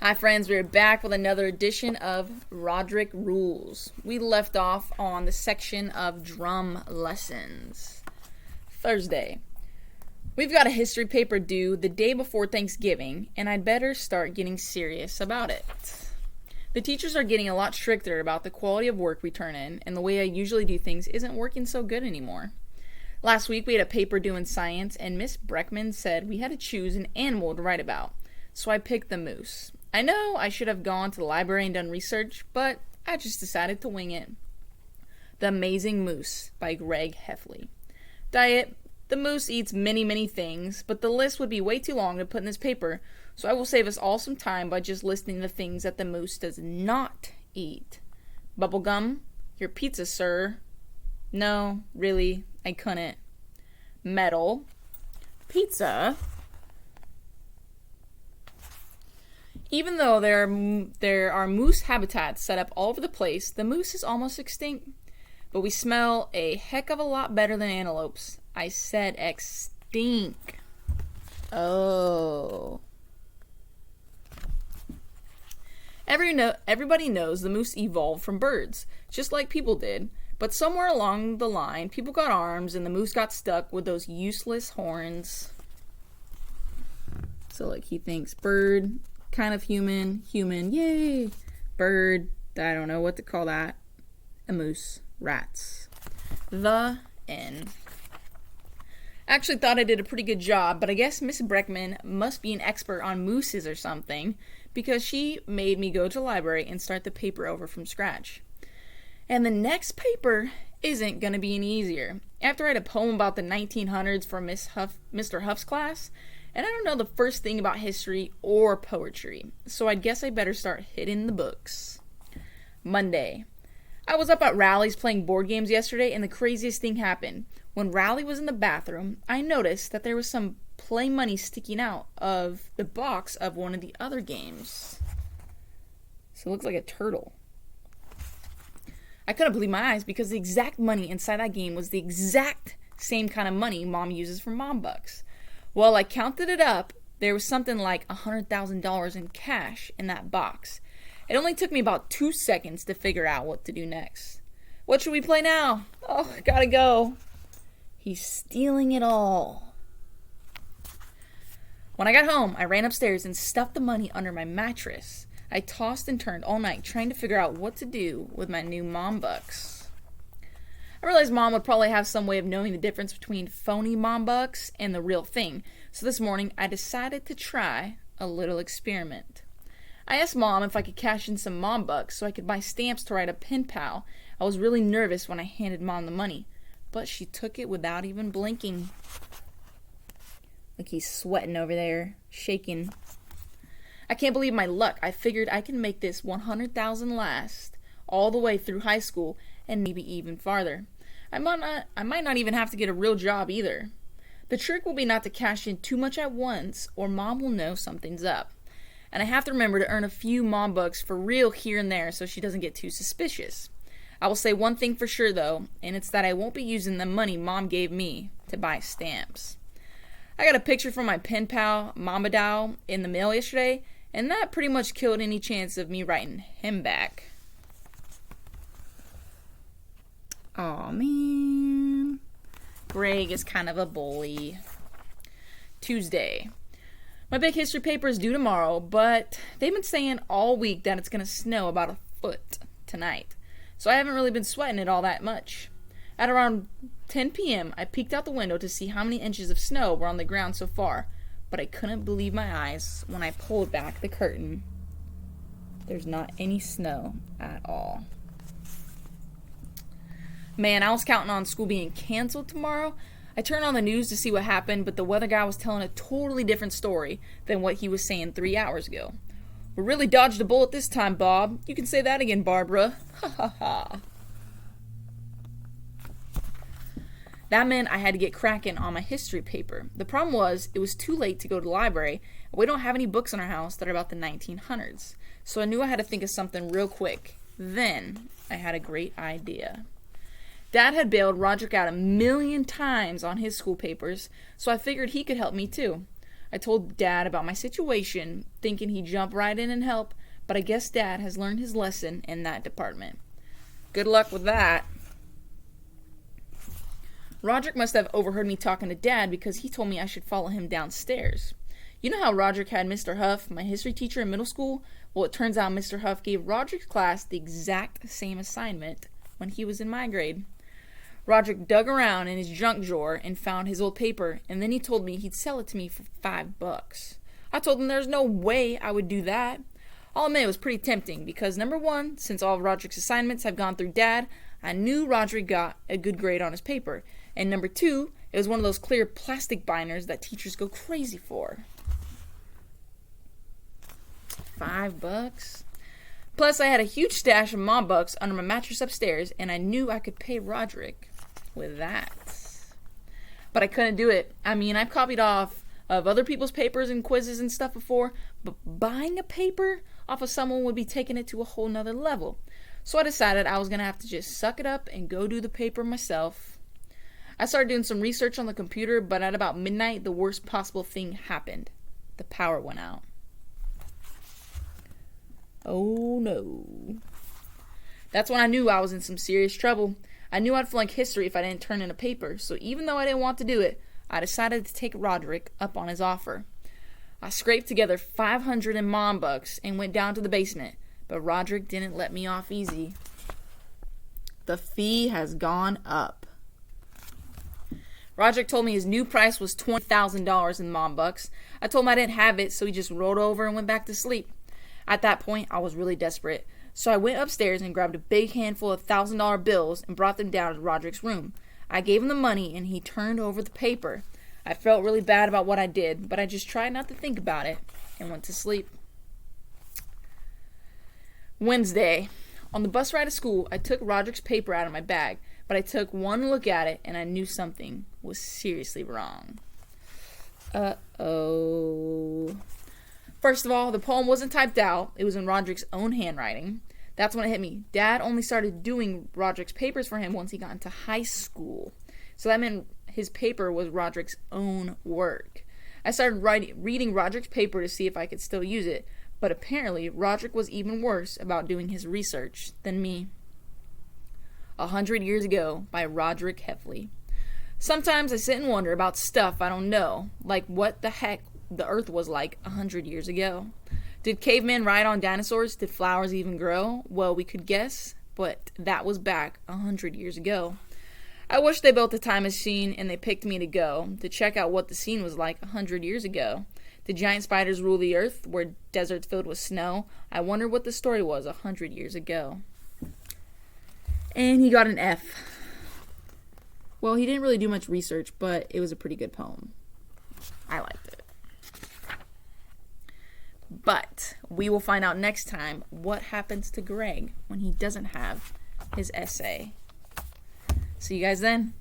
Hi friends, we're back with another edition of Rodrick Rules. We left off on the section of drum lessons. Thursday. We've got a history paper due the day before Thanksgiving, and I'd better start getting serious about it. The teachers are getting a lot stricter about the quality of work we turn in, and the way I usually do things isn't working so good anymore. Last week we had a paper due in science, and Miss Breckman said we had to choose an animal to write about, so I picked the moose. I know I should have gone to the library and done research, but I just decided to wing it. The Amazing Moose by Greg Heffley. Diet. The moose eats many things, but the list would be way too long to put in this paper, so I will save us all some time by just listing the things that the moose does not eat. Bubblegum. Your pizza, sir. No, really, I couldn't. Metal. Pizza. Even though there are moose habitats set up all over the place, the moose is almost extinct. But we smell a heck of a lot better than antelopes. I said extinct. Oh. Everybody knows the moose evolved from birds, just like people did. But somewhere along the line, people got arms and the moose got stuck with those useless horns. So like he thinks bird, kind of human, yay. Bird, I don't know what to call that. A moose, rats. The end. I actually thought I did a pretty good job, but I guess Miss Breckman must be an expert on mooses or something, because she made me go to the library and start the paper over from scratch. And the next paper isn't going to be any easier. After I had a poem about the 1900s for Mr. Huff's class, and I don't know the first thing about history or poetry, so I guess I better start hitting the books. Monday. I was up at Rally's playing board games yesterday, and the craziest thing happened. When Rally was in the bathroom, I noticed that there was some play money sticking out of the box of one of the other games. So it looks like a turtle. I couldn't believe my eyes because the exact money inside that game was the exact same kind of money Mom uses for Mom Bucks. Well, I counted it up. There was something like $100,000 in cash in that box. It only took me about 2 seconds to figure out what to do next. What should we play now? Oh, gotta go. He's stealing it all. When I got home, I ran upstairs and stuffed the money under my mattress. I tossed and turned all night trying to figure out what to do with my new Mom Bucks. I realized Mom would probably have some way of knowing the difference between phony Mom Bucks and the real thing, so this morning I decided to try a little experiment. I asked Mom if I could cash in some Mom Bucks so I could buy stamps to write a pen pal. I was really nervous when I handed Mom the money, but she took it without even blinking. Look, he's sweating over there, shaking. I can't believe my luck. I figured I can make this $100,000 last all the way through high school and maybe even farther. I might not even have to get a real job either. The trick will be not to cash in too much at once, or Mom will know something's up. And I have to remember to earn a few Mom Bucks for real here and there so she doesn't get too suspicious. I will say one thing for sure though, and it's that I won't be using the money Mom gave me to buy stamps. I got a picture from my pen pal, Mama Dow, in the mail yesterday, and that pretty much killed any chance of me writing him back. Aw, man. Greg is kind of a bully. Tuesday. My big history paper is due tomorrow, but they've been saying all week that it's going to snow about a foot tonight. So I haven't really been sweating it all that much. At around 10 p.m., I peeked out the window to see how many inches of snow were on the ground so far, but I couldn't believe my eyes when I pulled back the curtain. There's not any snow at all. Man, I was counting on school being canceled tomorrow. I turned on the news to see what happened, but the weather guy was telling a totally different story than what he was saying 3 hours ago. We really dodged a bullet this time, Bob. You can say that again, Barbara. Ha ha ha. That meant I had to get cracking on my history paper. The problem was, it was too late to go to the library, and we don't have any books in our house that are about the 1900s. So I knew I had to think of something real quick. Then I had a great idea. Dad had bailed Rodrick out 1,000,000 times on his school papers, so I figured he could help me too. I told Dad about my situation, thinking he'd jump right in and help, but I guess Dad has learned his lesson in that department. Good luck with that. Rodrick must have overheard me talking to Dad because he told me I should follow him downstairs. You know how Rodrick had Mr. Huff, my history teacher in middle school? Well, it turns out Mr. Huff gave Rodrick's class the exact same assignment when he was in my grade. Rodrick dug around in his junk drawer and found his old paper, and then he told me he'd sell it to me for $5. I told him there's no way I would do that. I'll admit it was pretty tempting because, number one, since all of Rodrick's assignments have gone through Dad, I knew Rodrick got a good grade on his paper. And number two, it was one of those clear plastic binders that teachers go crazy for. $5? Plus, I had a huge stash of mom bucks under my mattress upstairs, and I knew I could pay Rodrick with that. But I couldn't do it. I mean, I've copied off of other people's papers and quizzes and stuff before, but buying a paper off of someone would be taking it to a whole nother level. So I decided I was going to have to just suck it up and go do the paper myself. I started doing some research on the computer, but at about midnight, the worst possible thing happened. The power went out. Oh no. That's when I knew I was in some serious trouble. I knew I'd flunk history if I didn't turn in a paper, so even though I didn't want to do it, I decided to take Rodrick up on his offer. I scraped together 500 in mom bucks and went down to the basement, but Rodrick didn't let me off easy. The fee has gone up. Rodrick told me his new price was $20,000 in mom bucks. I told him I didn't have it, so he just rolled over and went back to sleep. At that point, I was really desperate, so I went upstairs and grabbed a big handful of $1,000 bills and brought them down to Rodrick's room. I gave him the money, and he turned over the paper. I felt really bad about what I did, but I just tried not to think about it and went to sleep. Wednesday. On the bus ride to school, I took Rodrick's paper out of my bag, but I took one look at it, and I knew something was seriously wrong. Uh-oh. First of all, the poem wasn't typed out. It was in Rodrick's own handwriting. That's when it hit me. Dad only started doing Rodrick's papers for him once he got into high school. So that meant his paper was Rodrick's own work. I started reading Rodrick's paper to see if I could still use it, but apparently Rodrick was even worse about doing his research than me. 100 Years Ago by Rodrick Heffley. Sometimes I sit and wonder about stuff I don't know, like what the heck the earth was like 100 years ago. Did cavemen ride on dinosaurs? Did flowers even grow? Well, we could guess, but that was back 100 years ago. I wish they built a time machine and they picked me to go to check out what the scene was like 100 years ago. Did giant spiders rule the earth? Were deserts filled with snow? I wonder what the story was 100 years ago. And he got an F. Well, he didn't really do much research, but it was a pretty good poem. I liked it. But we will find out next time what happens to Greg when he doesn't have his essay. See you guys then.